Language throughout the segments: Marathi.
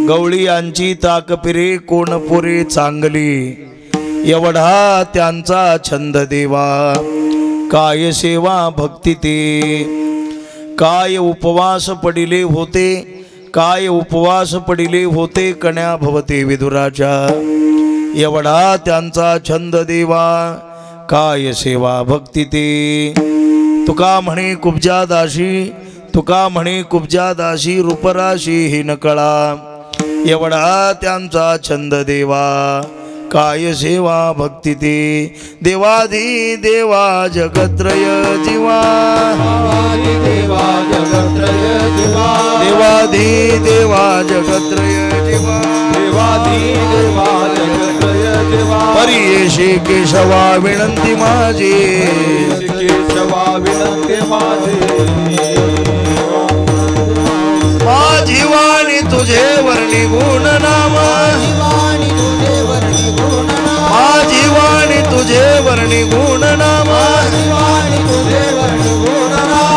गवळी यांची ताकपिरे कोण पुरे चांगली, एवढा त्यांचा छंद देवा काय सेवा भक्ती ते। काय उपवास पडिले होते, काय उपवास पडिले होते कण्या भवते विदुराच्या, एवढा त्यांचा छंद देवा काय सेवा भक्ती ते। तुका म्हणे कुब्जा दाशी, तुका म्हणे कुब्जा दाशी रूपराशी ही नकळा, एवढा त्यांचा छंद देवा काय सेवा भक्ती ते। देवाधी देवा जगत्रय जीवा, देवा जगत्रय जीवा, देवाधी देवा जगत्रय जीवा, देवाधी देवा जगत्रय जीवा। परियेशी केशवा विनंती माझी, केशवा विनंती माझी। माझी वाणी तुझे वर्णी गुण नाम, माझी वाणी तुझे वर्णी गुण नाम,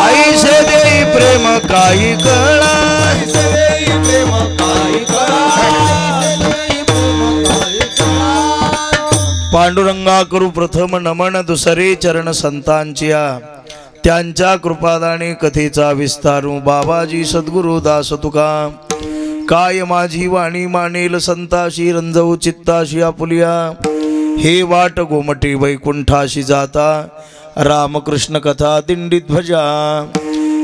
ऐसे देई प्रेम काही कळा, प्रेम काही पांडुरंगा करू प्रथम नमन, दुसरे चरण संतांच्या त्यांच्या कृपादाने कथेचा विस्तारू। बाबाजी सद्गुरु दास तुका, काय माझी वाणी मानेल संताशी, रंजवू चित्ताशी आपुलिया, हे वाट गोमटी वैकुंठाशी जाता, रामकृष्ण कथा दिंडी ध्वजा।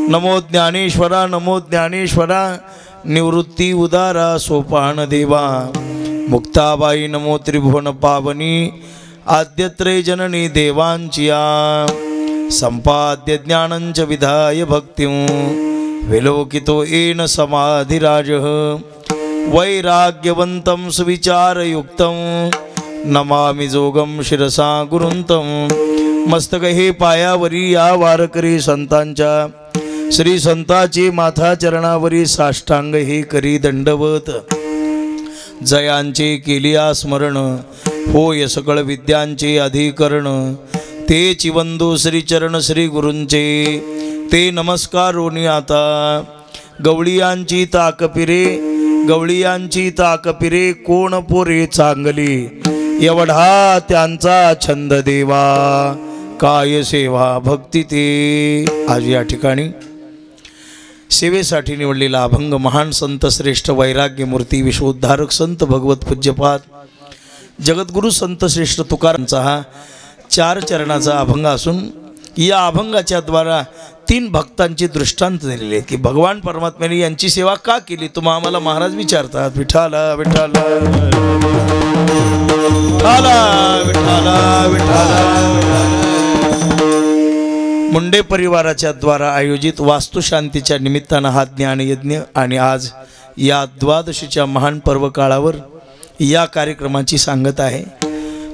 नमो ज्ञानेश्वरा, नमो ज्ञानेश्वरा, निवृत्ती उदारा सोपान देवा। मुक्ताबाई नमो त्रिभुवन पावनी, आद्यत्रे जननी देवांचिया, संपाद्य ज्ञानंच विधाय भक्तिं, विलोकितो येन समाधिराजः, वैराग्यवन्तं सुविचारयुक्तं, नमामि जोगं शिरसा गुरुंतं। मस्तक हे पायावरी या वारकरी संतांच्या, श्री संताची माथा चरणावरी साष्टांग हे करी दंडवत। जयांचे केलिया स्मरण, होय सकळ विद्यांचे अधिकरण, ते चिवंदू श्रीचरण श्री गुरूंचे, ते नमस्कारोनी आता। गवळियांची ताकपिरे, गवळियांची ताकपिरे कोण पोरे चांगली, एवढा त्यांचा छंद देवा काय सेवा भक्ती ते। आज या ठिकाणी सेवेसाठी निवडलेला अभंग महान संत श्रेष्ठ वैराग्यमूर्ती विश्वोद्धारक संत भगवत पूज्यपाद जगद्गुरु संत श्रेष्ठ तुकारामांचा हा 4 चरणाचा अभंग असून, या अभंगाच्या द्वारा 3 भक्तांची दृष्टांत दिलेले आहेत की भगवान परमात्म्याने यांची सेवा का केली। तुम्हा आम्हाला महाराज विचारतात, विठाला विठाला विठाला विठाला विठाला। मुंडे परिवाराच्या द्वारा आयोजित वास्तुशांतीच्या निमित्तानं हा ज्ञानयज्ञ आणि आज या द्वादशीच्या महान पर्व काळावर या कार्यक्रमाची सांगत आहे।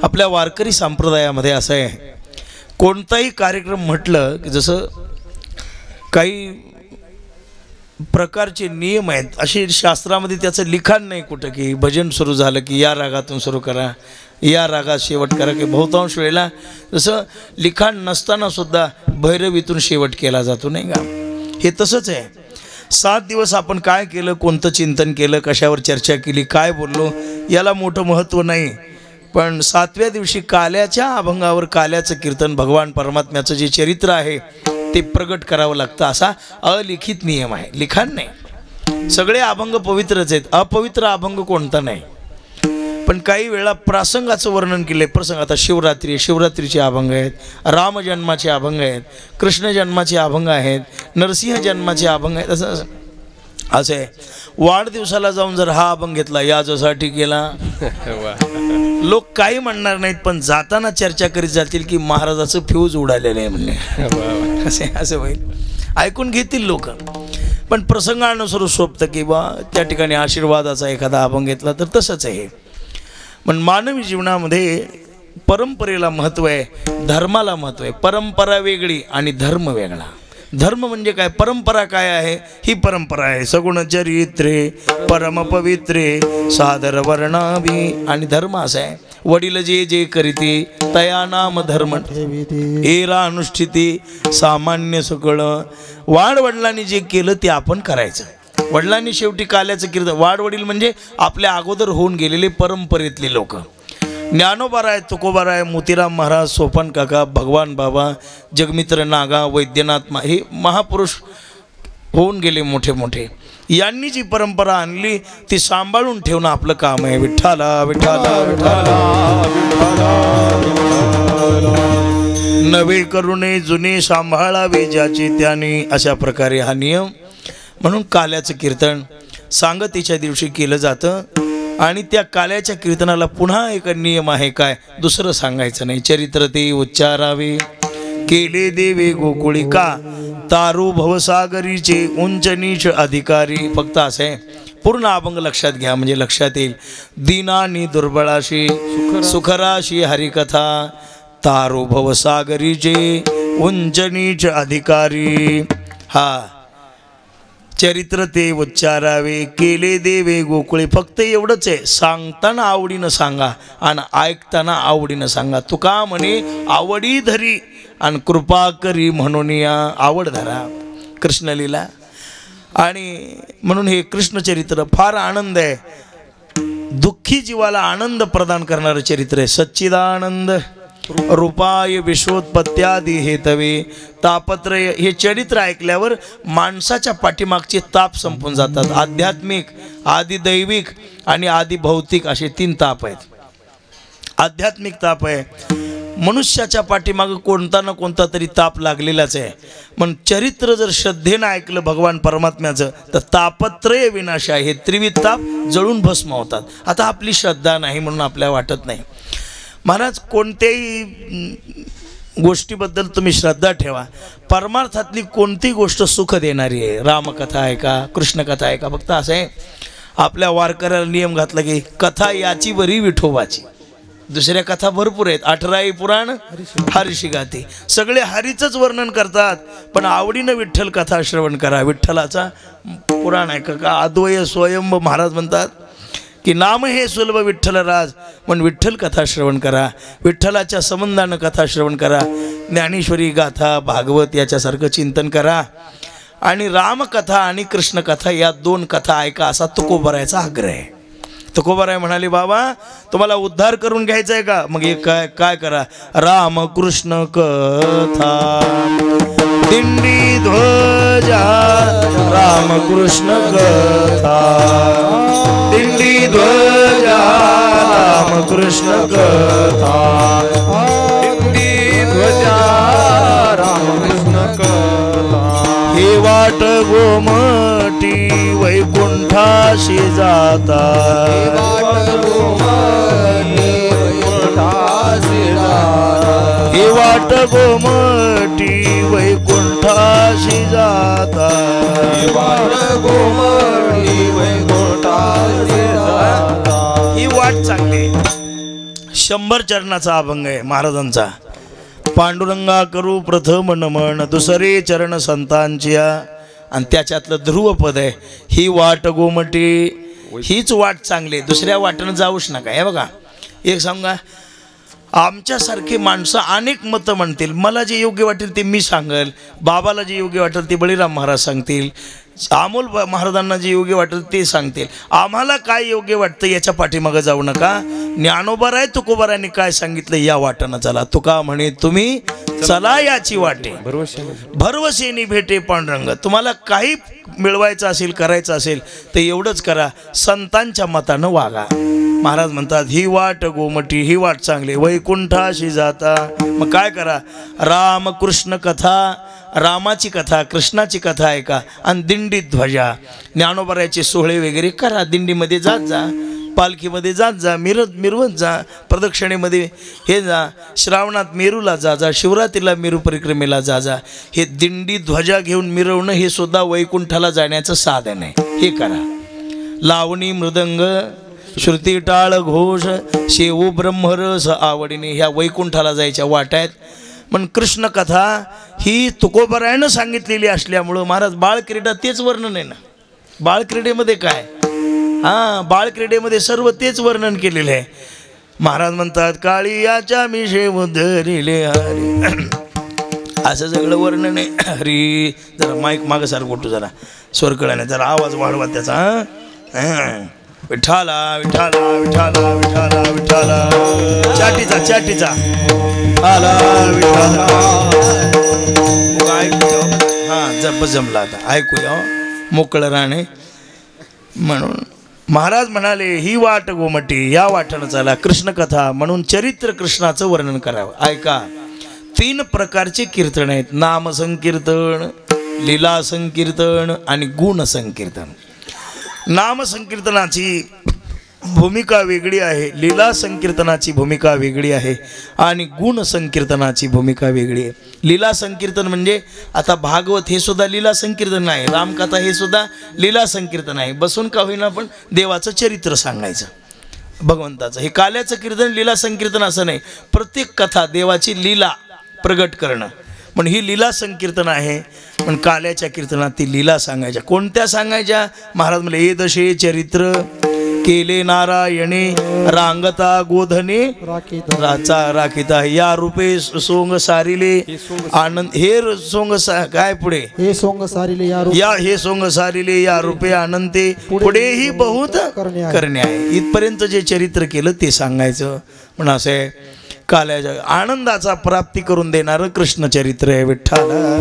आपल्या वारकरी संप्रदायामध्ये असं आहे, कोणताही कार्यक्रम म्हटलं की जसं काही प्रकारचे नियम आहेत, असे शास्त्रामध्ये त्याचं लिखाण नाही कुठं की भजन सुरू झालं की या रागातून सुरू करा, या रागात शेवट करा, की बहुतांश वेळेला जसं लिखाण नसताना सुद्धा भैरवीतून शेवट केला जातो नाही का। हे तसंच आहे। 7 दिवस आपण काय केलं, कोणतं चिंतन केलं, कशावर चर्चा केली, काय बोललो, याला मोठं महत्त्व नाही, पण 7व्या दिवशी काल्याच्या अभंगावर काल्याचं कीर्तन, भगवान परमात्म्याचं जे चरित्र आहे ते प्रगट करावं लागतं, असा अलिखित नियम आहे, लिखाण नाही। सगळे अभंग पवित्रच आहेत, अपवित्र अभंग कोणता नाही। पण काही वेळा प्रसंगाचं वर्णन केले, प्रसंग आता शिवरात्री, शिवरात्रीचे अभंग आहेत, रामजन्माचे अभंग आहेत, कृष्ण जन्माचे अभंग आहेत, नरसिंह जन्माचे अभंग आहेत, असं आहे। वाढदिवसाला जाऊन जर हा अभंग घेतला, याच्यासाठी केला, लोक काही म्हणणार नाहीत, पण जाताना चर्चा करीत जातील की महाराजाचं फ्यूज उडालेलं आहे म्हणले, असं होईल, ऐकून घेतील लोक। पण प्रसंगानुसार शोभतं की बा त्या ठिकाणी आशीर्वादाचा एखादा अभंग घेतला तर तसंच आहे। पण मानवी जीवनामध्ये परंपरेला महत्त्व आहे, धर्माला महत्त्व आहे। परंपरा वेगळी आणि धर्म वेगळा। धर्म म्हणजे काय, परंपरा काय आहे, ही परंपरा आहे सगुण चरित्रे परम पवित्रे सादर वर्णावी, आणि धर्म असा आहे, वडील जे जे करीते तया नाम धर्म एरा अनुष्ठिती सामान्य सकळ, वाडवडिलांनी जे केलं ते आपण करायचं। वडिलांनी शेवटी काल्याचं कीर्तन, वाडवडील म्हणजे आपल्या अगोदर होऊन गेलेले परंपरेतले लोक, ज्ञानोबाराय, तुकोबाराय, मोतीराम महाराज, सोपान काका, भगवान बाबा, जगमित्र नागा, वैद्यनाथ हे महापुरुष होऊन गेले मोठे मोठे. यांनी जी परंपरा आणली ती सांभाळून ठेवणं आपलं काम आहे. विठ्ठला विठ्ठला विठ्ठला नवे करुणे जुने सांभाळावे ज्याचे त्याने, अशा प्रकारे हा नियम. म्हणून काल्याचं कीर्तन सांगतीच्या दिवशी केलं जातं. आणि त्या काल्याच्या कीर्तनाला पुन्हा एक नियम आहे, काय दुसरं सांगायचं नाही. चरित्र ते उच्चारावे, केले देवे गोकुळी का, तारू भवसागरीचे उंच नीच अधिकारी. फक्त असं आहे, पूर्ण अभंग लक्षात घ्या म्हणजे लक्षात येईल. दीनानी दुर्बळाशी सुखराशी हरिकथा, तारू भवसागरीचे उंच नीच अधिकारी. हा चरित्र ते उच्चारावे, केले देवे गोकुळे. फक्त एवढंच आहे, सांगताना आवडीनं सांगा आणि ऐकताना आवडीनं सांगा. तुका म्हणे आवडी धरी आणि कृपा करी म्हणून या आवड धरा. कृष्णलीला. आणि म्हणून हे कृष्णचरित्र फार आनंद आहे, दुःखी जीवाला आनंद प्रदान करणारं चरित्र आहे. सच्चिदानंद रूपाय विश्वोत्पत्त्यादी हेतवे तापत्रय. हे चरित्र ऐकल्यावर माणसाच्या पाठीमागचे ताप संपून जातात. आध्यात्मिक, आदि दैविक आणि आदि भौतिक असे 3 ताप आहेत. आध्यात्मिक ताप आहे, मनुष्याच्या पाठीमागं कोणता ना कोणता तरी ताप लागलेलाच आहे. पण चरित्र जर श्रद्धेनं ऐकलं भगवान परमात्म्याचं तर तापत्रय विनाश आहे. हे त्रिविध ताप जळून भस्म होतात. आता आपली श्रद्धा नाही म्हणून आपल्याला वाटत नाही. महाराज कोणत्याही गोष्टीबद्दल तुम्ही श्रद्धा ठेवा. परमार्थातली कोणती गोष्ट सुख देणारी आहे. रामकथा आहे का, कृष्णकथा आहे का. फक्त असं आहे, आपल्या वारकऱ्याला नियम घातला की कथा याची बरी विठोबाची. दुसऱ्या कथा भरपूर आहेत. 18 पुराण हरीशी गाते, सगळे हरीचंच वर्णन करतात. पण आवडीनं विठ्ठल कथा श्रवण करा. विठ्ठलाचा पुराण आहे का, अद्वय स्वयंभ महाराज म्हणतात की नाम हे सुलभ विठ्ठलराज. पण विठ्ठल कथा श्रवण करा, विठ्ठलाच्या संबंधानं कथा श्रवण करा. ज्ञानेश्वरी गाथा, भागवत याच्यासारखं चिंतन करा. आणि रामकथा आणि कृष्णकथा या 2 कथा ऐका, असा तुकोबारायचा आग्रह आहे. तुकोबाराय म्हणाले, बाबा तुम्हाला उद्धार करून घ्यायचा आहे का, मग एक काय करा, राम कृष्ण कथा दिंडी ध्वजा, राम कृष्ण कथा दिंडी ध्वजा, राम कृष्ण कथा दिंडी ध्वजा, राम कृष्ण कथा. हे वाट गोमटी वैकुंठाशी जाता, हे वाट गोमटी वैकुंठाशी जाता, ही वाट चांगली. 100 चरणाचा अभंग आहे महाराजांचा. पांडुरंगा करू प्रथम नमन, दुसरे चरण संतांच्या. आणि त्याच्यातलं ध्रुवपद आहे, ही वाट गोमटी. हीच वाट चांगली, दुसऱ्या वाटेनं जाऊच नका. हे बघा, एक सांगा, आमच्यासारखे माणसं अनेक मतं म्हणतील. मला जे योग्य वाटेल ते मी सांगेल, बाबाला जे योग्य वाटेल ते बळीराम महाराज सांगतील, अमोल महाराजांना जे योग्य वाटेल ते सांगतील. आम्हाला काय योग्य वाटतं याच्या पाठीमागं जाऊ नका. ज्ञानोबाराय तुकोबारायांनी काय सांगितलं या वाटेनं चला. तुका म्हणे तुम्ही चला याची वाटे, भरवसेनी भेटे पांडुरंग. तुम्हाला काही मिळवायचं असेल, करायचं असेल तर एवढंच करा, संतांच्या मतानं वागा. महाराज म्हणतात ही वाट गोमटी, ही वाट चांगली, वैकुंठाशी जाता. मग काय करा, राम कृष्ण कथा, रामाची कथा, कृष्णाची कथा आहे का. आणि दिंडी ध्वजा, ज्ञानोबारायचे सोहळे वगैरे करा. दिंडीमध्ये जात जा, पालखीमध्ये जात जा, मिरवत जा, प्रदक्षिणेमध्ये हे जा, श्रावणात मेरूला जा जा, शिवरात्रीला मेरू परिक्रमेला जा जा. हे दिंडी ध्वजा घेऊन मिरवणं हे सुद्धा वैकुंठाला जाण्याचं साधन आहे. हे करा. लावणी मृदंग श्रुती टाळ घोष शेवू ब्रह्मरस आवडीने ह्या वैकुंठाला जायच्या वाट आहेत. पण कृष्णकथा ही तुकोबारायानं सांगितलेली असल्यामुळं महाराज बाळक्रीडा तेच वर्णन आहे ना. बाळक्रीडेमध्ये काय, हां बाळक्रीडेमध्ये सर्व तेच वर्णन केलेलं आहे. महाराज म्हणतात काळियाच्या मिशे उधरिले हरी, असं सगळं वर्णन आहे. हरी जरा माईक मागं सारखं गोटू जरा स्वरकळाने जरा आवाज वाढवा त्याचा. विठाला विठाला विठाला विठाला विठाला चाटीचा चाटीचा आला विठाला. हां जप जमला आता ऐकूया मोकळं राहणे. म्हणून महाराज म्हणाले ही वाट गोमटी या वाटेनं चाला कृष्णकथा म्हणून चरित्र कृष्णाचं वर्णन करावं. ऐका 3 प्रकारचे कीर्तन आहेत. नाम संकीर्तन, लीला संकीर्तन आणि गुण संकीर्तन. नाम संकीर्तनाची भूमिका वेगळी आहे, लीला संकीर्तनाची भूमिका वेगळी आहे आणि गुण संकीर्तनाची भूमिका वेगळी आहे. लीला संकीर्तन म्हणजे आता भागवत हे सुद्धा लीला संकीर्तन आहे, रामकथा हे सुद्धा लीला संकीर्तन आहे. बसून का होईना पण देवाचं चरित्र सांगायचं भगवंताचं. हे काल्याचं कीर्तन लीला संकीर्तन असं नाही, प्रत्येक कथा देवाची लीला प्रगट करणं. पण ही लीला संकीर्तन आहे. पण काल्याच्या कीर्तनात ती लीला सांगायच्या. कोणत्या सांगायच्या? महाराज म्हणले एदशे चरित्र केले नारायणे रांगता गोधने राचा राखिता या रूपे सोंग सारिले आनंद हे सोंग काय पुढे हे सोंग सारिले या हे सोंग सारिले या रूपे आनंदे पुढेही बहुत करणे आहे. इथपर्यंत जे चरित्र केलं ते सांगायचं. पण असं आहे काल्याच्या आनंदाचा प्राप्ती करून देणारं कृष्ण चरित्र आहे. विठ्ठला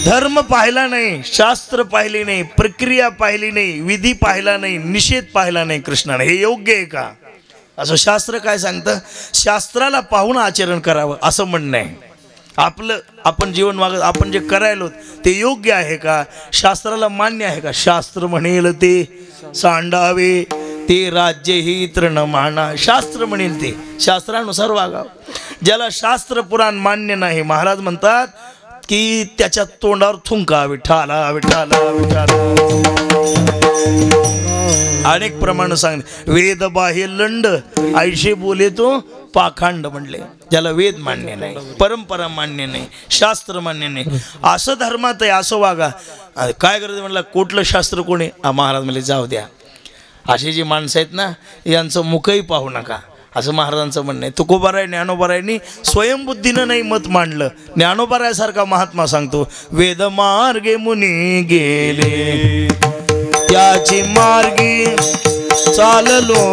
धर्म पाहिला नाही, शास्त्र पाहिले नाही, प्रक्रिया पाहिली नाही, विधी पाहिला नाही, निषेध पाहिला नाही कृष्णाने. हे योग्य आहे का असं शास्त्र काय सांगतं? शास्त्राला पाहून आचरण करावं असं म्हणणं आहे. आपलं आपण जीवन वागत आपण जे करायलो ते योग्य आहे का? शास्त्राला मान्य आहे का? शास्त्र म्हणेल ते सांडावे ते राज्य ही तृण माना. शास्त्र म्हणेल ते शास्त्रानुसार वागावं. ज्याला शास्त्र पुराण मान्य नाही महाराज म्हणतात की त्याच्या तोंडावर थुंका. विठाला विठाला विठाला अनेक प्रमाण सांगले. वेद बाह्य लंड ऐशे बोले तो पाखंड म्हणले. ज्याला वेद मान्य नाही, परंपरा मान्य नाही, शास्त्र मान्य नाही, असं धर्मात आहे असं वागा. काय करायचं म्हणलं? कुठलं शास्त्र कोणी? महाराज म्हणले जाऊ द्या. अशी जी माणसं आहेत ना यांचं मुखही पाहू नका असं महाराजांचं म्हणणं आहे. तुकोबाराय ज्ञानोबारायांनी स्वयंबुद्धीनं नाही मत मांडलं. ज्ञानोबारायासारखा महात्मा सांगतो वेद मार्गे मुनी गेले त्याची मार्गी चाललो.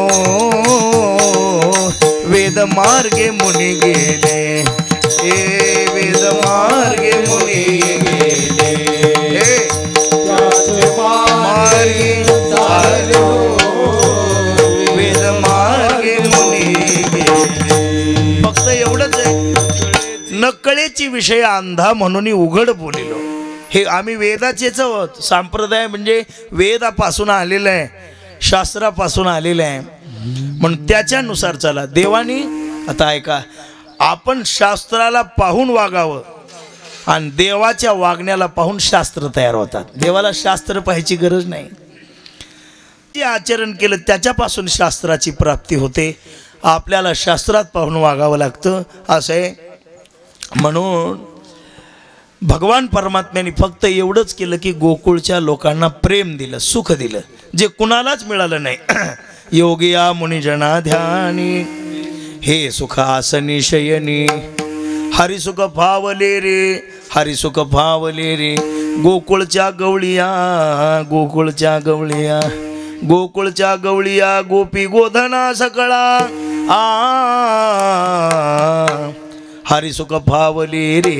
वेद मार्गे मुनी गेले वेद मार्गे मुनी गेले मार्गे चाललो. वेद मार्गे मुनी गेले. फक्त एवढंच आहे नकळेची विषय अंधा म्हणून उघड बोलिलो. हे आम्ही वेदाचेच आहोत. संप्रदाय म्हणजे वेदापासून आलेलं आहे, शास्त्रापासून आलेलं आहे. म्हणून त्याच्यानुसार चला. देवानी आता ऐका आपण शास्त्राला पाहून वागावं आणि देवाच्या वागण्याला पाहून शास्त्र तयार होतात. देवाला शास्त्र पाहायची गरज नाही. जे आचरण केलं त्याच्यापासून शास्त्राची प्राप्ती होते. आपल्याला शास्त्रात पाहून वागावं लागतं असं आहे. म्हणून भगवान परमात्म्याने फक्त एवढंच केलं की गोकुळच्या लोकांना प्रेम दिलं, सुख दिलं, जे कुणालाच मिळालं नाही. योगिया मुनिजना ध्यानी हे सुख आसनी शयनी हरिसुख फावले रे हरिसुख फावले रे. गोकुळच्या गवळिया गोकुळच्या गवळिया गोकुळच्या गवळिया गोपी गोधना सकळा हरिसुख फावले रे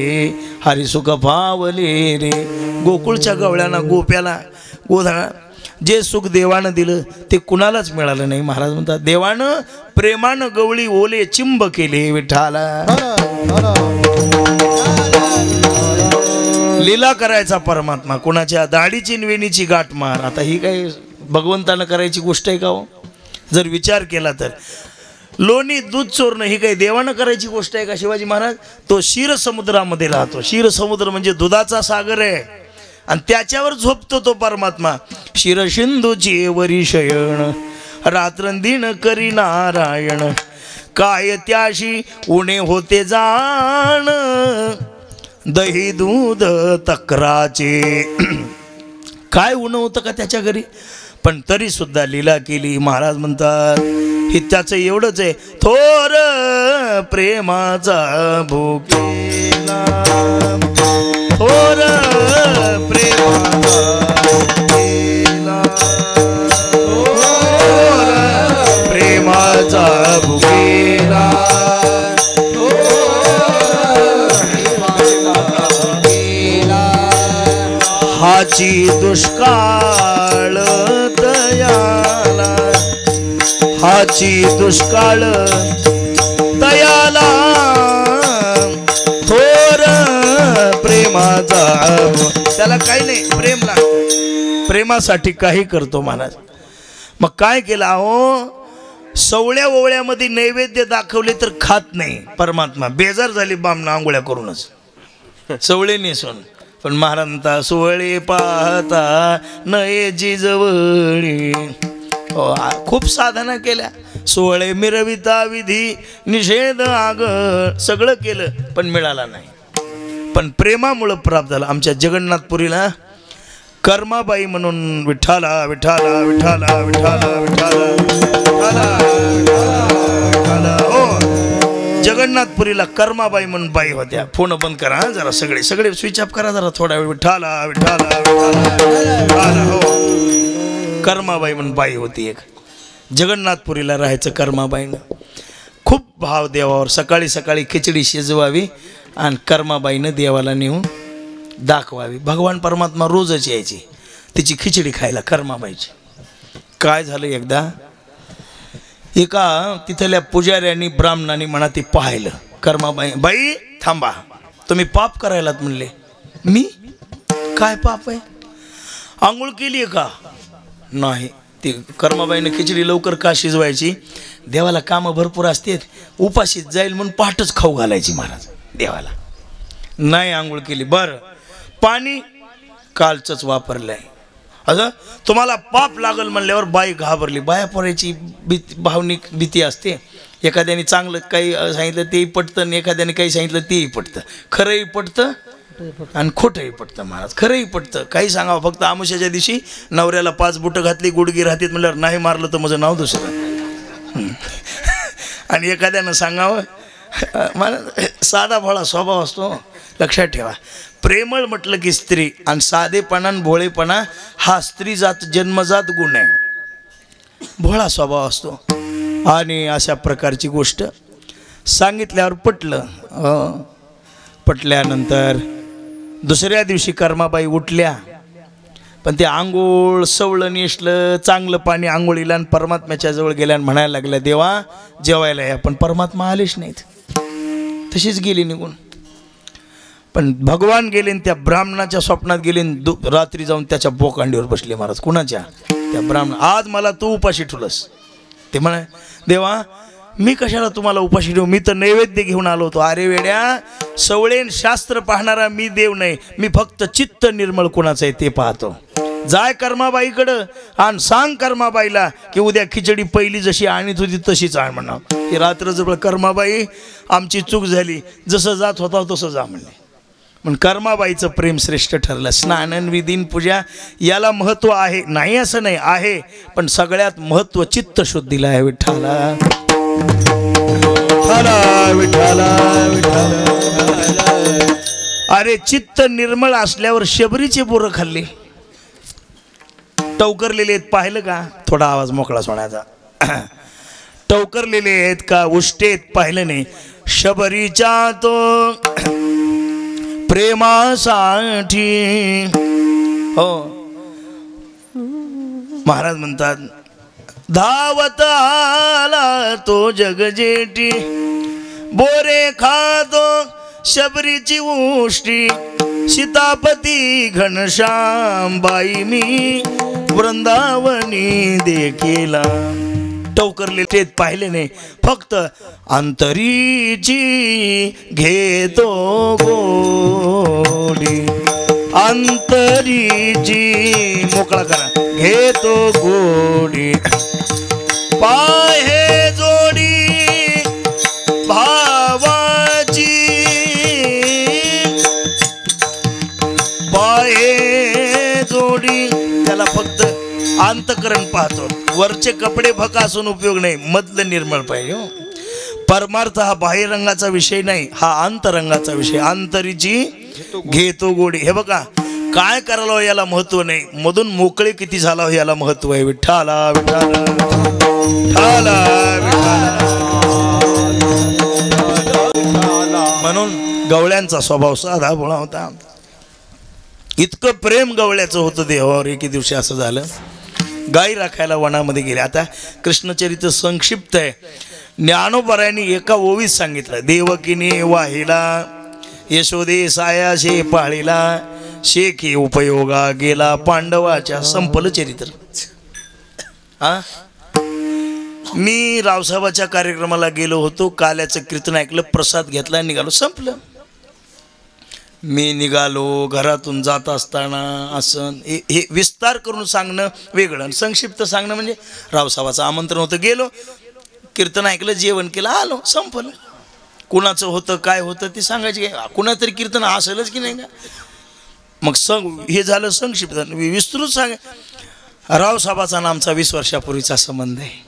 हरिसुख फावले रे. गोकुळच्या गवळ्यांना गोप्याला गोधना जे सुख देवानं दिलं ते कुणालाच मिळालं नाही. महाराज म्हणतात देवानं प्रेमानं गवळी ओले चिंब केले. विठाला लीला करायचा परमात्मा कुणाच्या दाढीची वेणीची गाठ मार. आता ही काही भगवंतानं करायची गोष्ट आहे का हो? जर विचार केला तर लोणी दूध चोरणं ही काही देवानं करायची गोष्ट आहे का? शिवाजी महाराज तो क्षीरसमुद्रामध्ये राहतो. क्षीरसमुद्र म्हणजे दुधाचा सागर आहे आणि त्याच्यावर झोपतो तो परमात्मा. शिरसिंधूची वरी शयन रात्रंदिन करी नारायण काय त्याशी उणे होते जाण दही दूध तक्राचे. काय उणं होतं का त्याच्या घरी? पण तरी सुद्धा लीला केली. महाराज म्हणतात हे त्याचं एवढंच आहे थोर प्रेमाचा भुकेला थोर प्रेमाचा भुकेला थोर प्रेमाचा भुकेला हाची दुष्काळ दयाला हाची दुष्काळ दयाला थोर प्रेमाचा त्याला काही नाही प्रेम लागतं प्रेमासाठी काही करतो महाराज मग काय केलं अहो सवळ्या ओवळ्यामध्ये नैवेद्य दाखवले तर खात नाही परमात्मा बेजार झाली बामना आंघोळ्या करूनच सवळे नेसून पण महाराज म्हणता सोहळे पाहता नये जिजवळी खूप साधना केल्या सोहळे मिरविता विधी निषेध आग सगळं केलं पण मिळाला नाही पण प्रेमामुळं प्राप्त झालं आमच्या जगन्नाथपुरीला कर्माबाई म्हणून विठ्ठला विठ्ठला विठ्ठला विठ्ठला विठ्ठला हो जगन्नाथपुरीला कर्माबाई म्हणून बाई होत्या फोन बंद करा जरा सगळे सगळे स्विच ऑफ करा जरा थोडा वेळ विठ्ठला विठ्ठला विठ्ठला हो कर्माबाई म्हणून बाई होती एक जगन्नाथपुरीला राहायचं कर्माबाईनं खूप भाव देवावर सकाळी सकाळी खिचडी शिजवावी आणि कर्माबाईनं देवाला नेऊन दाखवावी भगवान परमात्मा रोजच यायची तिची खिचडी खायला कर्माबाईची काय झालं एकदा एका तिथल्या पुजाऱ्यांनी ब्राह्मणांनी म्हणा ते पाहिलं कर्माबाई बाई थांबा तुम्ही पाप करायलात म्हणले मी काय पाप आहे आंघोळ केली आहे का नाही ती कर्माबाईनं खिचडी लवकर का शिजवायची देवाला कामं भरपूर असतात उपाशीच जाईल म्हणून पहाटच खाऊ घालायची महाराज देवाला नाही आंघोळ केली बरं पाणी कालचंच वापरलं आहे असं तुम्हाला पाप लागल म्हणल्यावर बाई घाबरली बाया पोरायची भावनिक भीती असते एखाद्याने चांगलं काही सांगितलं तेही पटतं आणि एखाद्याने काही सांगितलं तेही पटतं खरंही पटतं आणि खोटंही पटतं महाराज खरंही पटतं काही सांगावं फक्त आमुष्याच्या दिवशी नवऱ्याला 5 बुटं घातली गुडगी राहतात म्हणल्यावर नाही मारलं तर माझं नाव दुसरं आणि एखाद्यानं सांगावं मला साधा भोळा स्वभाव असतो लक्षात ठेवा प्रेमळ म्हटलं की स्त्री आणि साधेपणा आणि भोळेपणा हा स्त्री जात जन्मजात गुण आहे भोळा स्वभाव असतो आणि अशा प्रकारची गोष्ट सांगितल्यावर पटलं पटल्यानंतर दुसऱ्या दिवशी कर्माबाई उठल्या पण ते आंघोळ सवळं नेसलं चांगलं पाणी आंघोळीला आणि परमात्म्याच्या जवळ गेल्या आणि म्हणायला लागल्या देवा जेवायला या पण परमात्मा आलेच नाहीत तशीच गेली निघून पण भगवान गेले त्या ब्राह्मणाच्या स्वप्नात गेले रात्री जाऊन त्याच्या बोकांडीवर बसले महाराज कुणाच्या त्या ब्राह्मण आज मला तू उपाशी ठेवलंस ते म्हणे देवा मी कशाला तुम्हाला उपाशी ठेवू मी तर नैवेद्य घेऊन आलो होतो अरे वेड्या सवळेन शास्त्र पाहणारा मी देव नाही मी फक्त चित्त निर्मळ कोणाचं आहे ते पाहतो जाय कर्माबाईकडं आणि सांग कर्माबाईला की उद्या खिचडी पहिली जशी आणीत होती तशीच आण म्हणा की रात्र जवळ कर्माबाई आमची चूक झाली जसं जात होता तसं जा म्हणले पण कर्माबाईचं प्रेम श्रेष्ठ ठरलं स्नानन विधीन पूजा याला महत्त्व आहे नाही असं नाही आहे पण सगळ्यात महत्त्व चित्तशुद्धीला आहे विठ्ठला विठ्ठला विठ्ठला अरे चित्त निर्मळ असल्यावर शबरीचे बोरं खाल्ले टवकरलेले आहेत पाहिलं का थोडा आवाज मोकळा सोडायचा टवकरलेले आहेत का उष्टेत पाहिलं नाही शबरीच्या तो प्रेमासाठी हो महाराज म्हणतात धावत आला तो जगजेटी बोरे खातो शबरीची उष्टी सीतापती घनश्याम बाई मी वृंदावनी देखीला टवकरले ते पाहिले नाही फक्त अंतरीची घेतो गोडी अंतरीची मोकळा करा घेतो गोडी पाहे जोडी भावाची पाहे जोडी त्याला फक्त अंतकरण पाहतो वरचे कपडे भकासून उपयोग नाही मधलं निर्मळ पाहिजे परमार्थ हा बाह्यरंगाचा विषय नाही, हा अंतरंगाचा विषय. अंतरीची घेतो गोडी. हे बघा, काय करायला याला महत्व नाही, मधून मोकळे किती झाला याला महत्व आहे. विठ्ठला विठ्ठला विठ्ठला विठ्ठला. म्हणून गवळ्यांचा स्वभाव साधा भोळा होता. इतकं प्रेम गवळ्याचं होतं देवावर. एके दिवशी असं झालं, गाई राखायला वनामध्ये गेले. आता कृष्णचरित्र संक्षिप्त आहे. ज्ञानोबरायांनी एका ओवीत सांगितलं, देवकीने वाहिला यशोदे सायाशे पाळीला, शेखी उपयोगा गेला पांडवाच्या. संपलं चरित्र. हा, मी रावसाहेबाच्या कार्यक्रमाला गेलो होतो, काल्याचं कीर्तन ऐकलं, प्रसाद घेतला, निघालो, संपलं. मी निघालो, घरातून जात असताना असं हे विस्तार करून सांगणं वेगळं, संक्षिप्त सांगणं म्हणजे रावसाहेबाचं आमंत्रण होतं, गेलो, कीर्तन ऐकलं, जेवण केलं, आलो, संपलं. कुणाचं होतं काय होतं ते सांगायचे, कुणातरी कीर्तन असेलच की नाही का. मग हे झालं संक्षिप्त. विस्तृत सांग. रावसाहेबाचा आणि आमचा 20 वर्षापूर्वीचा संबंध आहे.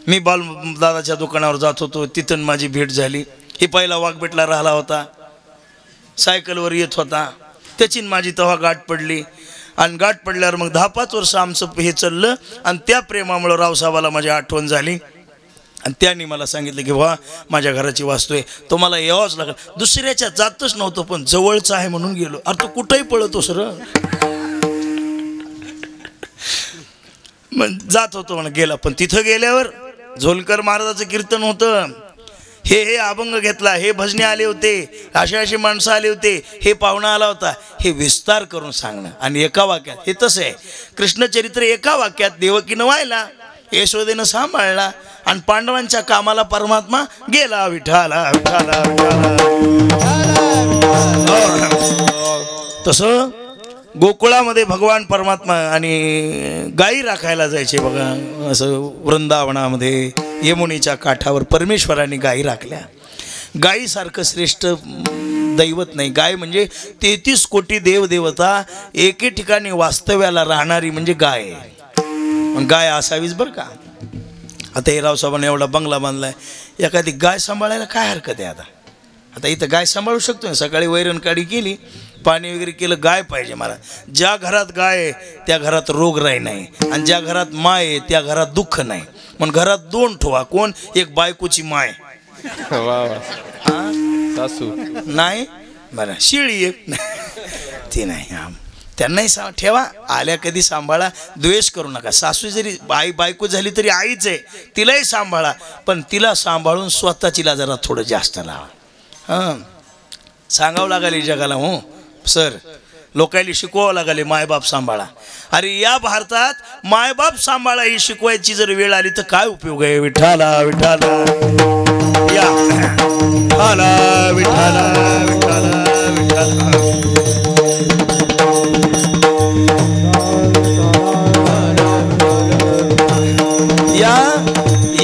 मी बालदादाच्या दुकानावर जात होतो, तिथून माझी भेट झाली. हे पहिला वाघबेटला राहिला होता, सायकलवर येत होता, त्याची माझी तेव्हा गाठ पडली. आणि गाठ पडल्यावर मग 10-5 वर्ष आमचं हे चाललं. आणि त्या प्रेमामुळं रावसाहेबाला माझी आठवण झाली. आणि त्यांनी मला सांगितलं की वा, माझ्या घराची वास्तू आहे, तो मला यावंच लागेल. दुसऱ्याच्या जातच नव्हतं, पण जवळचं आहे म्हणून गेलो. अरे तू कुठंही पळतो सर. मग जात होतो म्हणून गेला. पण तिथं गेल्यावर झोलकर महाराजाचं कीर्तन होतं, हे अभंग घेतला, हे भजने आले होते, अशी माणसं आले होते, हे पाहुणा आला होता, हे विस्तार करून सांगणं. आणि एका वाक्यात हे तसं आहे. कृष्णचरित्र एका वाक्यात देवकीनं वाहिला, यशोदेनं सांभाळला, आणि पांडवांच्या कामाला परमात्मा गेला. विठाला विठाला विठाला. तसं गोकुळामध्ये भगवान परमात्मा आणि गायी राखायला जायचे बघा. असं वृंदावनामध्ये यमुनेच्या काठावर परमेश्वराने गायी राखल्या. गायीसारखं श्रेष्ठ दैवत नाही. गाय म्हणजे 33 कोटी देवदेवता एके ठिकाणी वास्तव्याला राहणारी म्हणजे गाय. गाय असावीच बरं का. आता हे रावसाहेबांनी एवढा बंगला बांधलाय, एखादी गाय सांभाळायला काय हरकत आहे. आता इथं गाय सांभाळू शकतो. सकाळी वैरण काढी केली, पाणी वगैरे केलं, गाय पाहिजे मला. ज्या घरात गाय आहे त्या घरात रोगराई नाही, आणि ज्या घरात माय आहे त्या घरात दुःख नाही. मग घरात 2 ठेवा. कोण? एक बायकोची माय, सासू नाही बरं, शिळी एक ती नाही, त्यांनाही ठेवा. आल्या कधी सांभाळा, द्वेष करू नका. सासू जरी बायको झाली तरी आईच आहे, तिलाही सांभाळा, पण तिला सांभाळून स्वतःचीला जरा थोडं जास्त लावा. हां, सांगावं लागेल जगाला, हो सर, लोकांना शिकवावं लागेल मायबाप सांभाळा. अरे या भारतात मायबाप सांभाळा ही शिकवायची जर वेळ आली तर काय उपयोग आहे. विठाला विठाला या विठाला विठाला विठाला विठाला.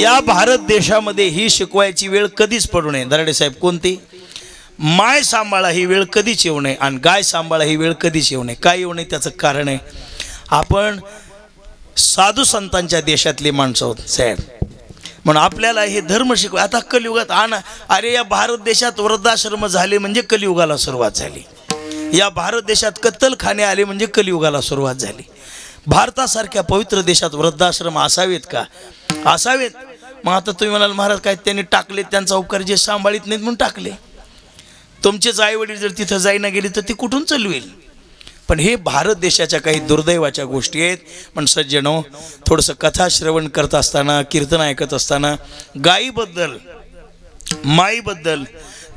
या भारत देशामध्ये ही शिकवायची वेळ कधीच पडू नये. दराडे साहेब, कोणती? माय सांभाळा ही वेळ कधीच येऊ नये, आणि गाय सांभाळा ही वेळ कधीच येऊ नये. काय येऊ नये त्याचं कारण आहे, आपण साधू संतांच्या देशातली माणसं आहोत साहेब. म्हणून आपल्याला हे धर्म शिकवा. आता कलियुगात अरे या भारत देशात वृद्धाश्रम झाले म्हणजे कलियुगाला सुरुवात झाली. या भारत देशात कत्तलखाने आले म्हणजे कलियुगाला सुरुवात झाली. भारतासारख्या पवित्र देशात वृद्धाश्रम असावेत का? असावेत. मग आता तुम्ही म्हणाल महाराज काय त्यांनी टाकले, त्यांचा उपकार जे सांभाळीत नाहीत म्हणून टाकले. तुमचेच आईवडील जर तिथं जाईना गेली तर ती कुठून चालवेल? पण हे भारत देशाच्या काही दुर्दैवाच्या गोष्टी आहेत. पण सज्जनो, थोडंसं कथा श्रवण करत असताना, कीर्तन ऐकत असताना गायीबद्दल, माईबद्दल,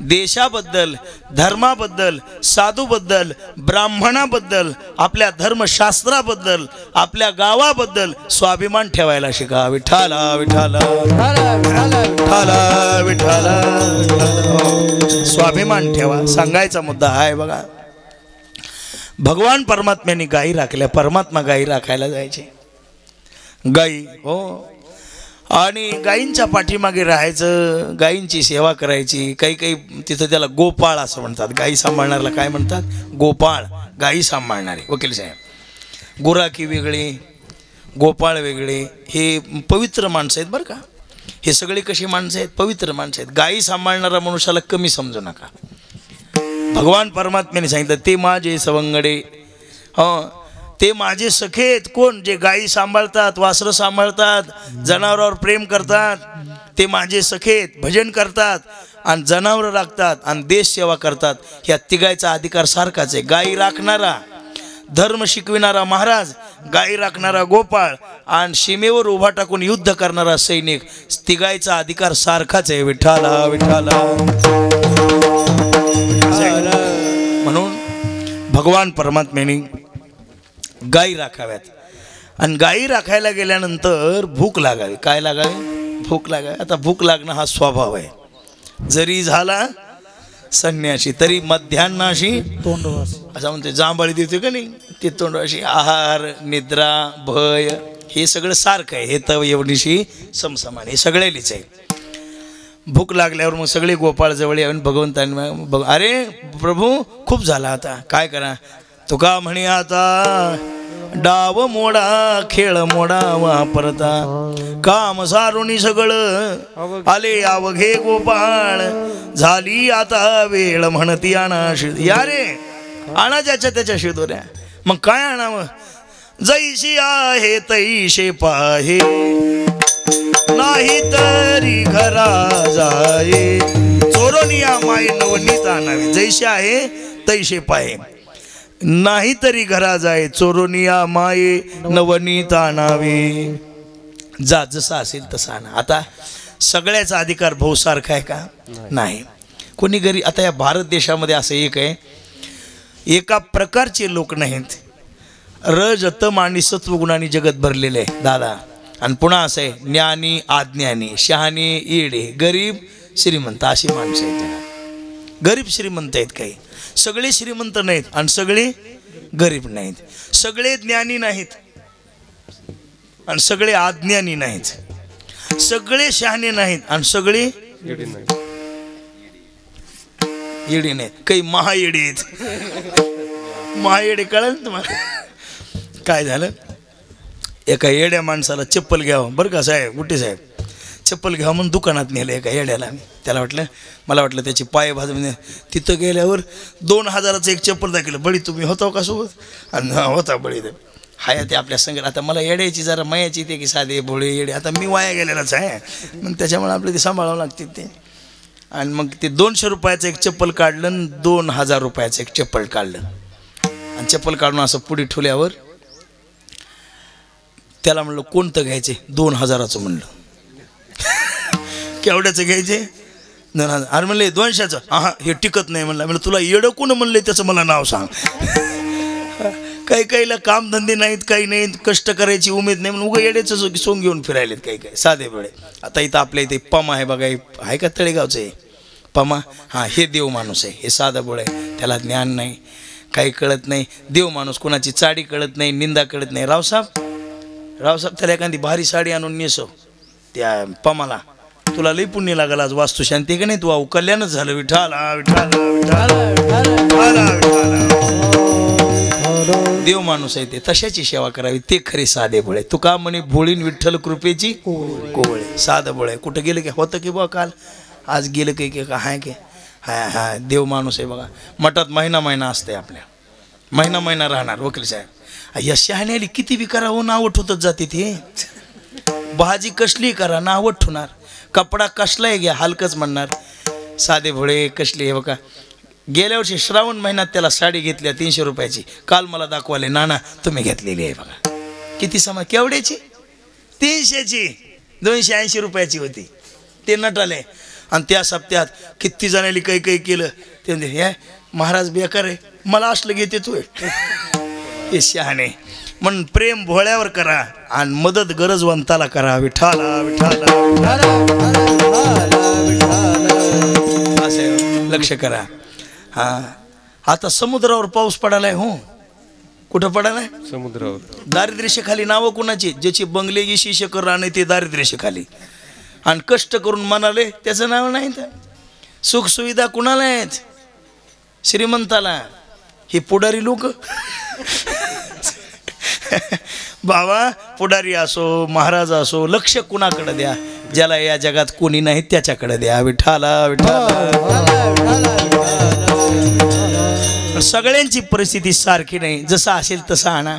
देशाबद्दल, धर्माबद्दल, साधूबद्दल, ब्राह्मणाबद्दल, आपल्या धर्मशास्त्राबद्दल, आपल्या गावाबद्दल स्वाभिमान ठेवायला शिका. विठाला विठाला विठाला विठाला. स्वाभिमान ठेवा. सांगायचा मुद्दा आहे बघा. भगवान परमात्म्याने गायी राखल्या. परमात्मा गायी राखायला जायचे. गायी, हो, आणि गायींच्या पाठीमागे राहायचं, गायींची सेवा करायची. काही तिथं त्याला गोपाळ असं म्हणतात. गायी सांभाळणाऱ्याला काय म्हणतात? गोपाळ. गायी सांभाळणारे. वकील साहेब, गुराखी वेगळे, गोपाळ वेगळे, हे पवित्र माणसं आहेत बरं का. हे सगळे कशी माणसं आहेत? पवित्र माणसं आहेत. गायी सांभाळणारा मनुष्याला कमी समजू नका. भगवान परमात्म्याने सांगितलं ते माझे सवंगडे, ते माझे सखेत. कोण? जे गायी सांभाळतात, वासरं सांभाळतात, जनावरावर प्रेम करतात, ते माझे सखेत. भजन करतात आणि जनावरं राखतात आणि देश सेवा करतात. ह्या तिघायचा अधिकार सारखाच आहे. गायी राखणारा, धर्म शिकविणारा महाराज, गायी राखणारा गोपाळ आणि सीमेवर उभा टाकून युद्ध करणारा सैनिक, तिघायचा अधिकार सारखाच आहे. विठ्ठला विठ्ठला. म्हणून भगवान परमात्म्याने गायी राखाव्यात. आणि गायी राखायला गेल्यानंतर भूक लागावी. काय लागावी? भूक लागावी. आता भूक लागणं हा स्वभाव आहे. जरी झाला संन्याशी तरी मध्यान्नाशी तोंडवास असं म्हणते. जांभळी देते का नाही ते तोंडवाशी. आहार, निद्रा, भय हे सगळं सारखं आहे. हे तर एवढीशी समसमान, हे सगळ्यालीच आहे. भूक लागल्यावर मग सगळे गोपाळ जवळ येऊन भगवंतांनी अरे प्रभू खूप झाला, आता काय करा? तुका म्हणे आता डाव मोडा, खेळ मोडा वापरता, काम सारुणी सगळं आले अवघे गोपाळ, झाली आता वेळ म्हणती आणा शिद. या रे आणा ज्याच्या त्याच्या शिदोऱ्या. मग काय आणावं? जैशी आहे तैशे पाहे, नाही तरी घरा जाये, चोरोनिया माय नवनीत आणावे. जैसे आहे तैशे पाहे, नाही तरी घरा जाय, चोरोनिया माये नवनीत आणावे. जा जसा असेल तसा आणा. आता सगळ्याचा अधिकार भाऊ सारखा आहे का? नाही. कोणी घरी आता या भारत देशामध्ये असं एक आहे, एका प्रकारचे लोक नाहीत. रज तम आणि सत्वगुणांनी जगत भरलेले आहे दादा. आणि पुन्हा असं आहे ज्ञानी अज्ञानी, शहाणे येडे, गरीब श्रीमंत अशी माणसं आहेत जगात. गरीब श्रीमंत आहेत काही, सगळे श्रीमंत नाहीत आणि सगळे गरीब नाहीत, सगळे ज्ञानी नाहीत आणि सगळे अज्ञानी नाहीत, सगळे शहाणे नाहीत आणि सगळे येडे नाहीत. काही महायेडे आहेत. महायेडे कळलं तुम्हाला? काय झालं? एका येड्या माणसाला चप्पल घ्यावं बरं का साहेब, गुट्टे साहेब, चप्पल घ्यावं म्हणून दुकानात नेलं एका येड्याला. त्याला मला वाटलं त्याची पाय भाजून. तिथं गेल्यावर 2000चं एक चप्पल दाखवलं. बळी तुम्ही होता का सोबत? आणि होता बळी. हाय ते आपल्या संग. आता मला येड्याची जरा मयाची ते की साधे भोळे येडे, आता मी वाया गेलेलाच आहे, मग त्याच्यामुळे आपलं ते सांभाळावं लागते ते. आणि मग ते 200 रुपयाचं एक चप्पल काढलं आणि 2000 रुपयाचं एक चप्पल काढलं. आणि चप्पल काढून असं पुढे ठेवल्यावर त्याला म्हणलं कोणतं घ्यायचे? 2000चं म्हणलं. केवढ्याचं घ्यायचे? 2000. अरे म्हणले 200चं. हा हे टिकत नाही म्हणलं. म्हणलं तुला येडं कोण म्हणले त्याचं मला नाव सांग. काही काहीला कामधंदे नाहीत, काही नाहीत, कष्ट करायची उमेद नाही म्हणून उगा येड्याचं सोंग घेऊन फिरायलेत काही काही साधे बळे. आता इथं आपल्या इथे पमा आहे बघा, आहे का तळेगावचं आहे पमा? हां, हे देव माणूस आहे, हे साधं बळ आहे, त्याला ज्ञान नाही, काही कळत नाही. देव माणूस, कोणाची चाडी कळत नाही, निंदा कळत नाही. रावसाहेब त्याला एखादी भारी साडी आणून नेसव त्या पमाला, तुला लई पुण्य लागला. आज वास्तुशांती का नाही, तू कल्याणच झालं. विठाला विठाला विठाला. देव माणूस आहे ते, तशाची सेवा करावी. ते खरे साधे भोळे. तुका म्हणे भोळीन विठ्ठल कृपेची कोवळे. साधं भोळे. कुठं गेलं की होतं की बा काल, आज गेलं की हाय की हाय हाय. देव माणूस आहे बघा. मठात महिना असते आपल्या, महिना राहणार. वकील साहेब या शहाण्याली किती बी करा हो, नाव ठेवतच जाते ते. भाजी कसली करा नाव ठेवणार, कपडा कसलाही घ्या हलकच म्हणणार. साधे भोळे कसले. हे बघा गेल्या वर्षी श्रावण महिन्यात त्याला साडी घेतल्या 300 रुपयाची. काल मला दाखवाले, नाना तुम्ही घेतलेली आहे बघा. किती समय? केवढ्याची? 300ची. 280 रुपयाची होती. ते नटाले. आणि त्या सप्त्यात किती जणांनी काही काही केलं. ते म्हणते हे महाराज बेकार आहे, मला असलं घेते तू. हे शहाणे. म्हणून प्रेम भोळ्यावर करा आणि मदत गरजवंताला करा. विठाला विठाला असं लक्ष करा. हा, आता समुद्रावर पाऊस पडालाय. हो, कुठं पडालाय? समुद्रावर. दारिद्र्यशेखाली नावं कुणाची? ज्याची बंगले 20 एकर राहणे ते दारिद्र्यशेखाली. आणि कष्ट करून म्हणाले त्याचं नाव नाही. तर सुखसुविधा कुणाला आहेत? श्रीमंताला. हे पुढारी लोक बाबा, पुढारी असो महाराज असो, लक्ष कुणाकडे द्या? ज्याला या जगात कोणी नाही त्याच्याकडे द्या. विठ्ठला विठ्ठला. सगळ्यांची परिस्थिती सारखी नाही, जसं असेल तसं आणा.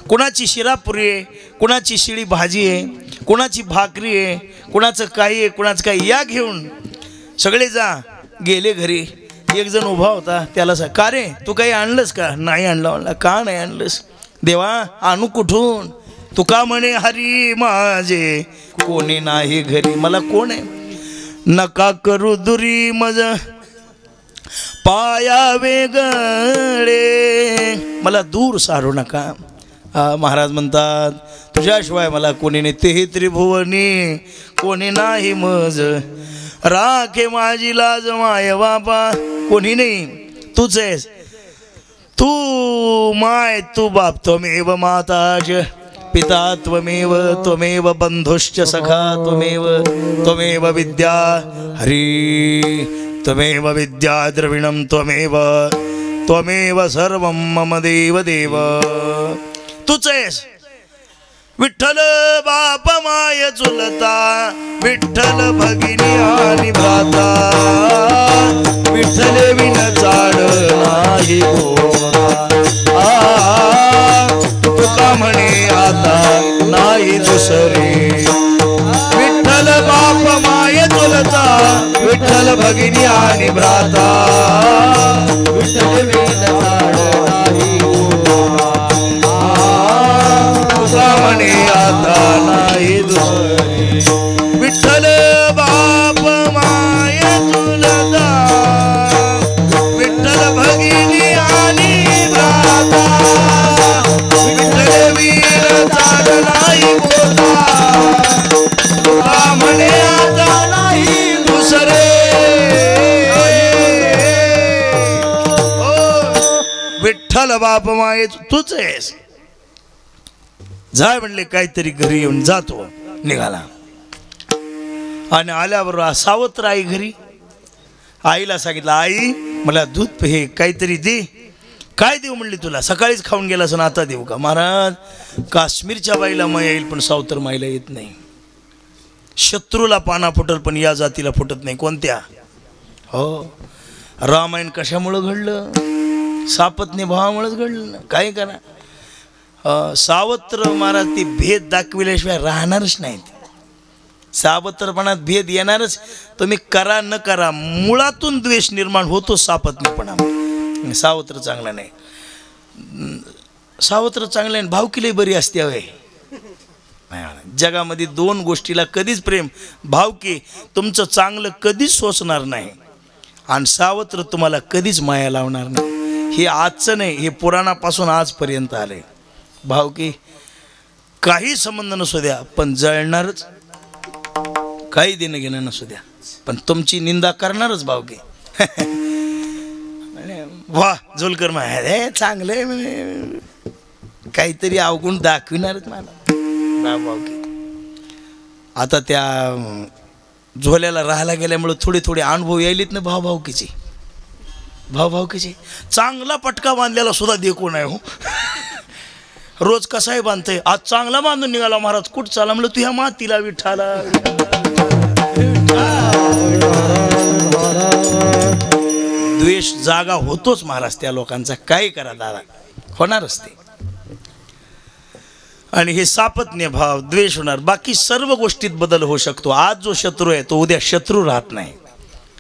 कुणाची शिरापुरी आहे, कुणाची शिळी भाजी आहे, कुणाची भाकरी आहे, कुणाचं काही आहे, कुणाचं काही. या घेऊन सगळे जा. गेले घरी. एक जण उभा होता, त्याला का रे तू काही आणलंस का? नाही आणलं. म्हणला का नाही आणलंस? देवा आणू कुठून? तू का म्हणे हरी माझे कोणी नाही घरी. मला कोण आहे? नका करू दुरी मज पाया वेगळे, मला दूर सारू नका. महाराज म्हणतात तुझ्याशिवाय मला कोणी नाही. तेही त्रिभुवनी कोणी नाही मज राखे माझी लाज माय बाबा कोणी नाही. तूच आहेस. तू माय तू बाप त्वमेव माताच पिता त्वमेव त्वमेव बंधुश्च सखा त्वमेव त्वमेव विद्या हरी त्वमेव विद्या द्रविणं त्वमेव त्वमेव सर्वं मम देव देव. तूच आहेस. विठ्ठल बाप माय चुलता विठ्ठल भगिनी आणि भ्राता विठ्ठल विन चाड नाही तुका म्हणे आता नाही दुसरे. विठ्ठल बाप माय चुलता विठ्ठल भगिनी आणि भ्राता विठ्ठल विन चाड नाही म्हणे आता नाही दुसरे. विठ्ठल बाप माय चुलता विठ्ठल भगिनी आणि भ्राता विठ्ठल वीर चाड नाही बोला म्हणे आता नाही दुसरे. विठ्ठल बाप माय तूच आहेस. जाय म्हणले काहीतरी घरी येऊन जातो. निघाला आणि आल्याबरोबर सावत्र आई घरी. आईला सांगितलं आई मला दूध हे काहीतरी दे. काय देऊ म्हणली तुला? सकाळीच खाऊन गेला असं आता देऊ का? महाराज काश्मीरच्या बाईला माया येईल पण सावत्र माईला येत नाही. शत्रूला पाना फुटल पण या जातीला फुटत नाही. कोणत्या? हो रामायण कशामुळं घडलं? सापत्नी भावामुळेच घडलं. काय करा सावत्र महाराज ती भेद दाखविल्याशिवाय राहणारच नाहीत. सावत्रपणात भेद येणारच. तुम्ही करा न करा मुळातून द्वेष निर्माण होतो सापत्नीपणा. सावत्र चांगला नाही. सावत्र चांगलं आहे. भावकीलाही बरी असते हवे. जगामध्ये दोन गोष्टीला कधीच प्रेम भावकी तुमचं चांगलं कधीच सोसणार नाही आणि सावत्र तुम्हाला कधीच माया लावणार नाही. हे आजचं नाही, हे पुराणापासून आजपर्यंत आलंय. भावकी काही संबंध नसू द्या पण जळणारच. काही देणं घेणं नसू द्या पण तुमची निंदा करणारच भावकी. वा जोलकर महाराज चांगले काहीतरी अवगुण दाखविणारच मला भावकी. आता त्या झोल्याला राहायला गेल्यामुळे थोडे थोडे अनुभव यायलेत ना भावभावकीचे. भावभावकीचे चांगला पटका बांधलेला सुद्धा देखो नाही. हो रोज कसाही बांधते. आज चांगला बांधून निघाला महाराज. कुठं चाला म्हणलं तू ह्या मातीला विठ्ठाला. द्वेष जागा होतोच महाराज त्या लोकांचा. काय करा दादा होणारच ते. आणि हे सापत्न्य भाव द्वेष होणार. बाकी सर्व गोष्टीत बदल होऊ शकतो. आज जो शत्रू आहे तो उद्या शत्रू राहत नाही.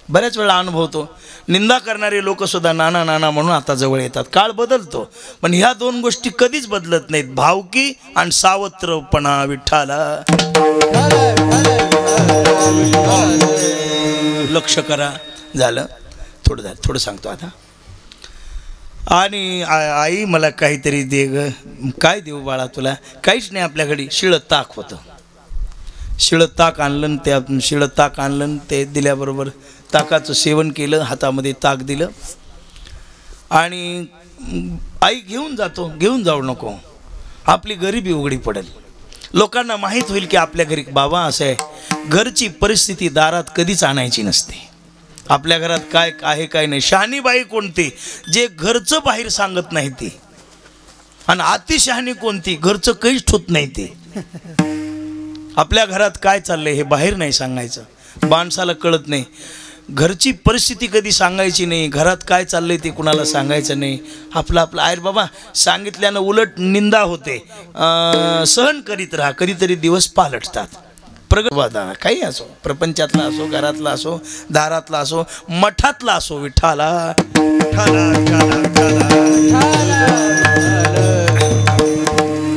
बऱ्याच वेळा अनुभवतो. निंदा करणारे लोक सुद्धा नाना नाना म्हणून आता जवळ येतात. काळ बदलतो पण ह्या दोन गोष्टी कधीच बदलत नाहीत. भावकी आणि सावत्रपणा. विठ्ठला लक्ष करा. झालं थोडं झालं थोडं सांगतो आता. आणि आई मला काहीतरी दे ग. काय देऊ बाळा तुला? काहीच नाही आपल्याकडे. शिळं ताक होतं. शिळं ताक आणलं. त्या शिळं ताक आणलं. ते दिल्याबरोबर ताकाचं सेवन केलं. हातामध्ये ताक दिलं आणि आई घेऊन जातो. घेऊन जाऊ नको. आपली गरिबी उघडी पडेल. लोकांना माहीत होईल की आपल्या घरी बाबा असं आहे. घरची परिस्थिती दारात कधीच आणायची नसते. आपल्या घरात काय आहे काय नाही. शहाणी बाई कोणती? जे घरचं बाहेर सांगत नाही ती. आणि अतिशहाणी कोणती? घरचं काहीच ठोत नाही ती. आपल्या घरात काय चाललंय हे बाहेर नाही सांगायचं, माणसाला कळत नाही. घरची परिस्थिती कधी सांगायची नाही, घरात काय चाललंय ते कुणाला सांगायचं नाही. आपलं आपलं आहे बाबा, सांगितल्यानं उलट निंदा होते. सहन करीत राहा, कधीतरी दिवस पालटतात. प्रगतवादा काही असो, प्रपंचातला असो, घरातला असो, दारातला असो, मठातला असो, विठ्ठला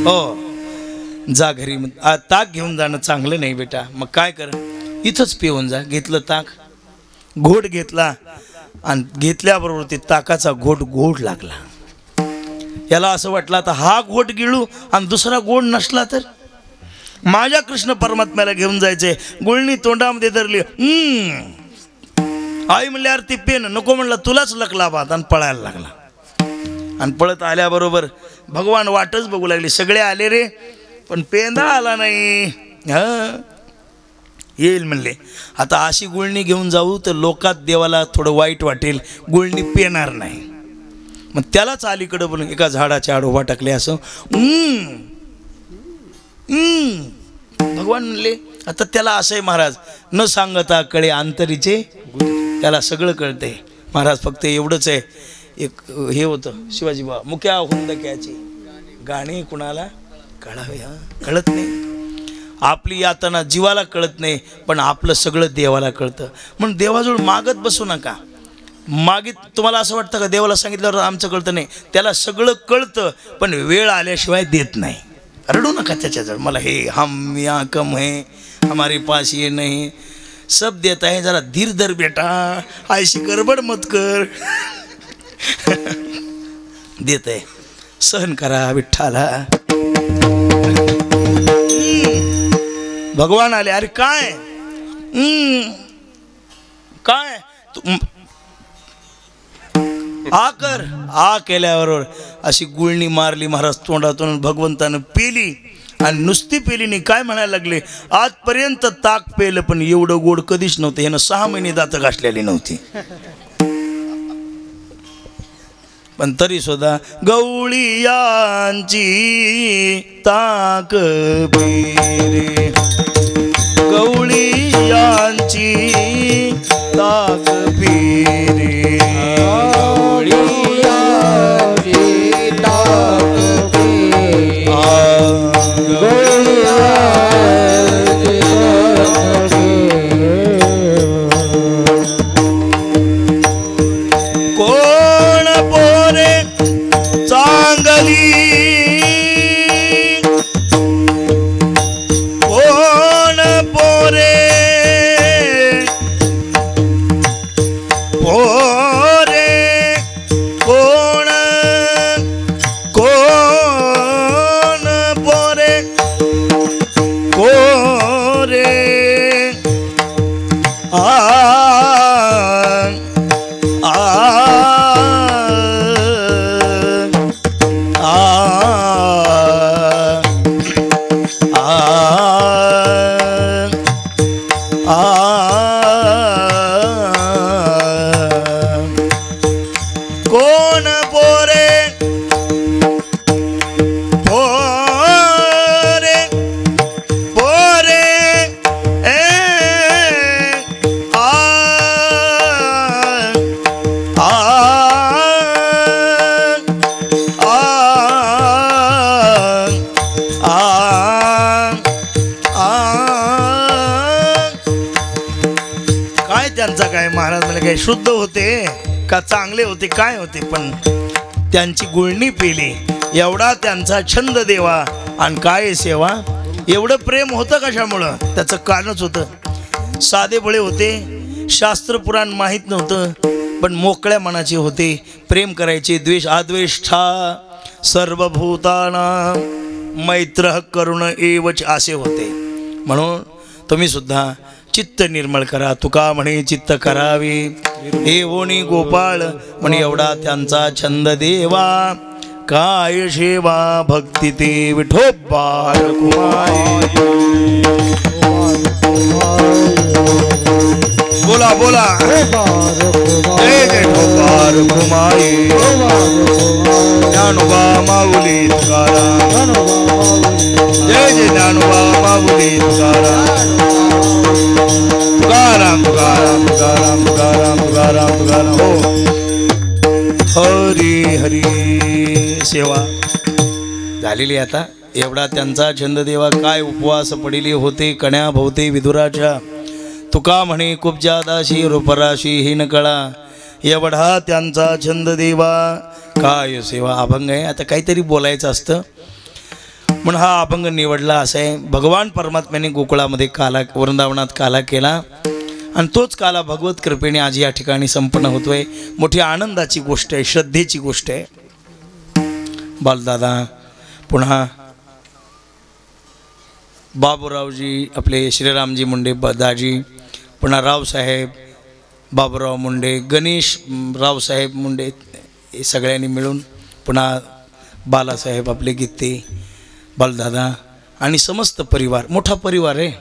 हो. जा घरी, ताक घेऊन जाणं चांगलं नाही बेटा. मग काय कर, इथंच पिऊन जा. घेतलं ताक, घोट घेतला आणि घेतल्याबरोबर ते ताकाचा घोट गोड लागला. याला असं वाटलं आता हा घोट गिळू आणि दुसरा गोड नसला तर माझ्या कृष्ण परमात्म्याला घेऊन जायचे. गुळणी तोंडामध्ये धरली. आई म्हणल्यावर ती पेन नको म्हणलं, तुलाच लकला बात, आणि पळायला लागला. आणि पळत आल्याबरोबर भगवान वाटच बघू लागले. सगळे आले रे, पण पेंदा आला नाही. येईल म्हणले. आता अशी गुळणी घेऊन जाऊ तर लोकात देवाला थोडं वाईट वाटेल, गुळणी पेणार नाही. मग त्यालाच अलीकडं बोलून एका झाडाच्या आड उभा टाकले. असं भगवान म्हणले. आता त्याला असं आहे महाराज, न सांगता कळे अंतरीचे, त्याला सगळं कळतंय महाराज. फक्त एवढंच आहे, एक हे होतं शिवाजी बाबा, मुक्या हुंदक्याची गाणी कुणाला कळावे, कळत नाही. आपली यातना जीवाला कळत नाही, पण आपलं सगळं देवाला कळतं. म्हणून देवाजवळ मागत बसू नका. मागित तुम्हाला असं वाटतं का देवाला सांगितल्यावर आमचं कळतं? नाही, त्याला सगळं कळतं, पण वेळ आल्याशिवाय देत नाही. रडू नका त्याच्याजवळ, मला हे हम या कम है, हमारे पास ये नहीं, सब देता है, जरा धीर धर बेटा, ऐसी गडबड मत कर. देत आहे, सहन करा विठ्ठला. भगवान आले. अरे काय काय आ कर, आ केल्याबरोबर अशी गुळणी मारली महाराज तोंडातून. भगवंतानं पेली, आणि नुसती पेली नाही, काय म्हणायला लागले, आजपर्यंत ताक पेलं पण एवढं गोड कधीच नव्हतं. यानं 6 महिने दात घासलेली नव्हती. पण तरी सुद्धा गवळीयांची ताक पेरे, गवळीयांची ताक पेरे, शुद्ध होते का चांगले होते काय होते, पण त्यांची गुळणी पेली. एवढा त्यांचा छंद देवा आणि काय सेवा. एवढं प्रेम होतं कशामुळं? त्याचं कारणच होतं. साधे भोळे होते, शास्त्र पुराण माहीत नव्हतं, पण मोकळ्या मनाचे होते, प्रेम करायचे. द्वेष अद्वेष्टा सर्वभूतानां मैत्रः करुण एवच असे होते. म्हणून तुम्ही सुद्धा चित्त निर्मळ करा. तुका म्हणे चित्त करावे हे ओणी गोपाळ म्हणे. एवढा त्यांचा छंद देवा, काय सेवा भक्ती ते विठोबा रखुमाई. बोला बोला जय जय ठोबा रखुमाई. ज्ञानोबा माऊली तुकाराम, जय जय ज्ञानोबा माऊली तुकाराम. तुकाराम तुकाराम तुकाराम तुकाराम तुकाराम हो हरी हरी सेवा झालेली आता एवढा त्यांचा छंद देवा काय उपवास पडिले होते कण्या भोवते विदुराच्या तुका म्हणे कुब्जा दाशी रूपराशी हीन कळा एवढा त्यांचा छंद देवा काय सेवा अभंग आहे आता काहीतरी बोलायचं असतं म्हणून हा अभंग निवडला असं आहे भगवान परमात्म्याने गोकुळामध्ये काला वृंदावनात काला केला आणि तोच काला भगवत कृपेने आज या ठिकाणी संपन्न होतोय मोठी आनंदाची गोष्ट आहे श्रद्धेची गोष्ट आहे बालदादा पुन्हा बाबूरावजी आपले श्रीरामजी मुंडे दाजी पुन्हा रावसाहेब बाबूराव मुंडे गणेश रावसाहेब मुंडे हे सगळ्यांनी मिळून पुन्हा बालासाहेब आपले गीते बालदादा आणि समस्त परिवार मोठा परिवार आहे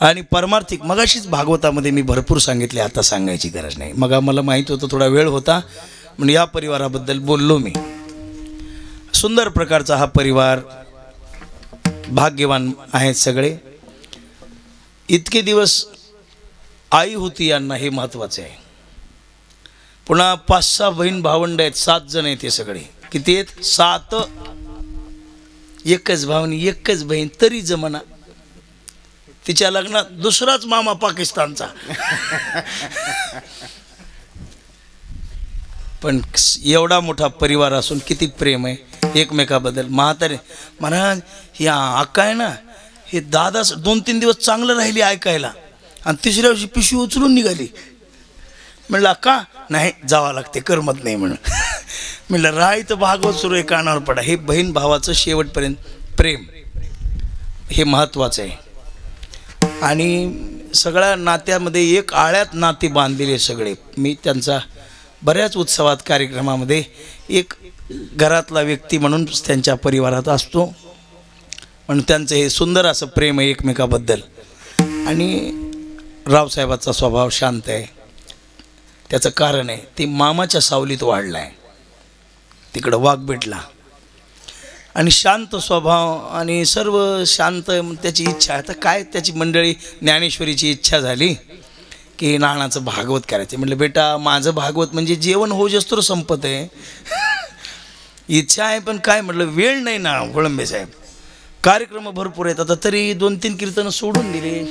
आणि परमार्थिक मगाशीच भागवतामध्ये मी भरपूर सांगितले आता सांगायची गरज नाही मग मला माहीत होतं थोडा वेळ होता म्हणून या परिवाराबद्दल बोललो मी सुंदर प्रकारचा हा परिवार भाग्यवान आहेत सगळे इतके दिवस आई होती यांना हे महत्त्वाचे आहे पुन्हा 5-6 बहीण भावंड आहेत 7 जण आहेत ते सगळे किती आहेत 7 एकच भावनी एकच बहीण तरी जमाना तिच्या लग्नात दुसराच मामा पाकिस्तानचा पण एवढा मोठा परिवार असून किती प्रेम आहे एकमेकाबद्दल म्हातारे महाराज या अक्का आहे ना हे दादा 2-3 दिवस चांगलं राहिली ऐकायला आणि तिसऱ्या दिवशी पिशवी उचलून निघाली म्हणलं अक्का नाही जावं लागते करमत नाही म्हणून म्हणलं राय तर भागवत सुरू आहे कानावर पडा हे बहीण भावाचं शेवटपर्यंत प्रेम हे महत्त्वाचं आहे आणि सगळ्या नात्यामध्ये एक आळ्यात नाते बांधलेले सगळे मी त्यांचा बऱ्याच उत्सवात कार्यक्रमामध्ये एक घरातला व्यक्ती म्हणून त्यांच्या परिवारात असतो म्हणून त्यांचं हे सुंदर असं प्रेम आहे एकमेकाबद्दल आणि रावसाहेबाचा स्वभाव शांत आहे त्याचं कारण आहे ते मामाच्या सावलीत वाढला आहे तिकडं वाघबेटला आणि शांत स्वभाव आणि सर्व शांत त्याची इच्छा आता काय त्याची मंडळी ज्ञानेश्वरीची इच्छा झाली की नानाचं भागवत करायचं म्हटलं बेटा माझं भागवत म्हणजे जेवण होऊस तर संपत आहे इच्छा आहे पण काय म्हटलं वेळ नाही ना वळंबे साहेब कार्यक्रम भरपूर आहेत आता तरी 2-3 कीर्तनं सोडून दिले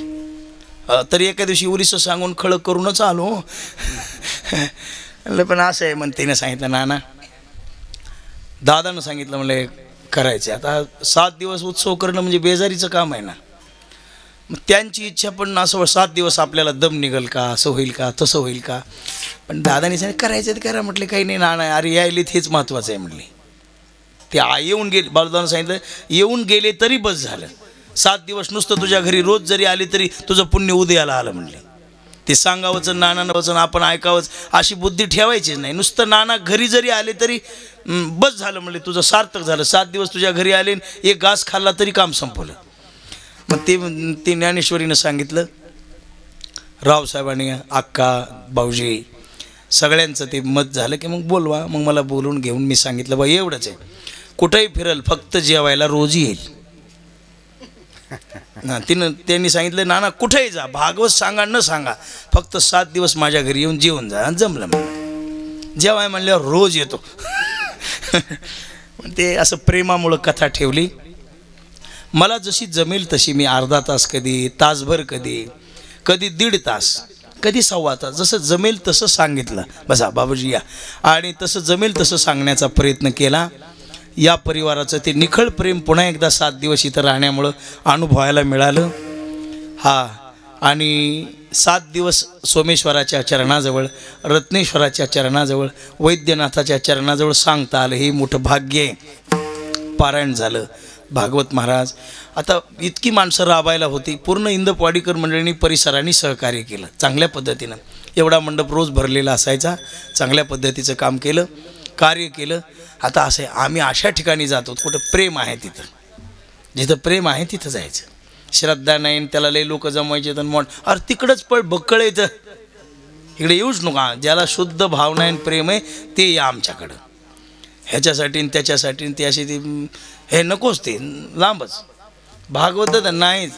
तरी एका दिवशी उरीचं सांगून खळं करूनच आलो म्हणलं पण असं आहे म्हणतेनं सांगितलं नाना दादानं सांगितलं म्हणलं करायचं आता 7 दिवस उत्सव करणं म्हणजे बेजारीचं काम आहे ना मग त्यांची इच्छा पण असं 7 दिवस आपल्याला दम निघल का असं होईल का तसं होईल का पण दादाने सांगितलं करायचं ते करा म्हटले काही नाही नाना अरे यायलेत हेच महत्त्वाचं आहे म्हटले ते येऊन गेले बालदादानं सांगितलं येऊन गेले तरी बस झालं 7 दिवस नुसतं तुझ्या घरी रोज जरी आले तरी तुझं पुण्य उदयाला आलं म्हणले ते सांगावंचं नानानं वचन आपण ऐकावंच अशी बुद्धी ठेवायचीच नाही नुसतं नाना घरी जरी आले तरी बस झालं म्हणले तुझं सार्थक झालं 7 दिवस तुझ्या घरी आले एक घास खाल्ला तरी काम संपवलं मग ते ज्ञानेश्वरीनं सांगितलं रावसाहेबांनी अक्का भाऊजी सगळ्यांचं ते मत झालं की मग बोलवा मग मला बोलून घेऊन मी सांगितलं बा एवढंच आहे कुठंही फिरल फक्त जेवायला रोज येईल ना त्यांनी सांगितलं नाना कुठेही जा भागवत सांगा न सांगा फक्त 7 दिवस माझ्या घरी येऊन जेवून जा जमलं म्हणलं जेवाय म्हणल्यावर रोज येतो ते असं प्रेमामुळं कथा ठेवली मला जशी जमेल तशी मी अर्धा तास कधी तासभर कधी 1.5 तास कधी 1.25 तास जसं जमेल तसं सांगितलं बसा बाबूजी या आणि तसं जमेल तसं सांगण्याचा प्रयत्न केला या परिवाराचं ते निखळ प्रेम पुन्हा एकदा 7 दिवस इथं राहण्यामुळं अनुभवायला मिळालं हा आणि 7 दिवस सोमेश्वराच्या चरणाजवळ रत्नेश्वराच्या चरणाजवळ वैद्यनाथाच्या चरणाजवळ सांगता आलं हे मोठं भाग्य आहे पारायण झालं भागवत महाराज आता इतकी माणसं राबायला होती पूर्ण इंदपवाडीकर मंडळींनी परिसरांनी सहकार्य केलं चांगल्या पद्धतीनं एवढा मंडप रोज भरलेला असायचा चांगल्या पद्धतीचं काम केलं कार्य केलं आता असं आहे आम्ही अशा ठिकाणी जातो कुठं प्रेम आहे तिथं जिथं प्रेम आहे तिथं जायचं श्रद्धा नाही त्याला लई लोक जमवायचे तर मोठ अरे तिकडंच बक्कळ येतं इकडे येऊच नका ज्याला शुद्ध भावना आहे प्रेम आहे ते या आमच्याकडं ह्याच्यासाठी त्याच्यासाठी ते अशी ती हे नकोच ते लांबच भागवत तर नाहीच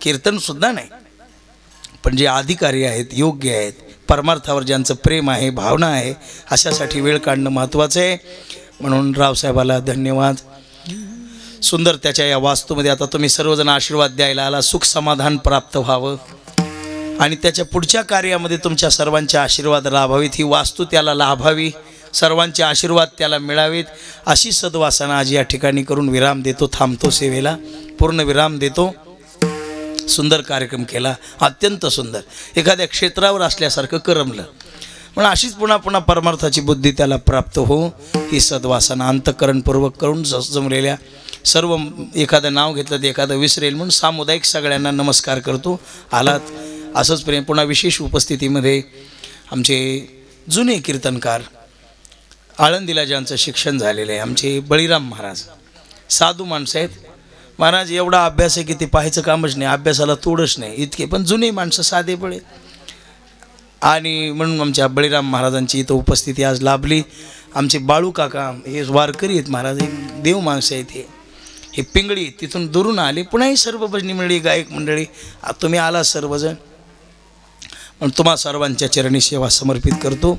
कीर्तनसुद्धा नाही पण जे अधिकारी आहेत, योग्य आहेत, परमार्थावर ज्यांचं प्रेम आहे, भावना आहे, अशासाठी वेळ काढणं महत्त्वाचं आहे. म्हणून रावसाहेबाला धन्यवाद. सुंदर त्याच्या या वास्तूमध्ये आता तुम्ही सर्वजण आशीर्वाद द्यायला आला. सुख समाधान प्राप्त व्हावं आणि त्याच्या पुढच्या कार्यामध्ये तुमच्या सर्वांचे आशीर्वाद लाभावीत. ही वास्तू त्याला लाभावी, सर्वांचे आशीर्वाद त्याला मिळावेत, अशी सद्वासना आज या ठिकाणी करून विराम देतो. थांबतो सेवेला, पूर्ण विराम देतो. सुंदर कार्यक्रम केला, अत्यंत सुंदर, एखाद्या क्षेत्रावर असल्यासारखं करमलं. म्हणून अशीच पुन्हा पुन्हा परमार्थाची बुद्धी त्याला प्राप्त हो, ही सद्वासना अंतःकरणपूर्वक करून जमलेल्या सर्व, एखादं नाव घेतलं तर एखादं विसरेल म्हणून सामुदायिक सगळ्यांना नमस्कार करतो. आलात असंच प्रेम. पुन्हा विशेष उपस्थितीमध्ये आमचे जुने कीर्तनकार, आळंदीला ज्यांचं शिक्षण झालेलं आहे, आमचे बळीराम महाराज, साधू माणसं आहेत. महाराज एवढा अभ्यास आहे की ते पाहायचं कामच नाही, अभ्यासाला तोडच नाही इतके, पण जुने माणसं, साधे बळे. आणि म्हणून आमच्या बळीराम महाराजांची इथं उपस्थिती आज लाभली. आमचे बाळू काका हे वारकरी आहेत महाराज, हे देव माणसं आहेत. हे पिंगळी तिथून दुरून आले. पुन्हा ही सर्व भजनी मंडळी, गायक मंडळी, तुम्ही आला सर्वजण. पण तुम्हा सर्वांच्या चरणी सेवा समर्पित करतो.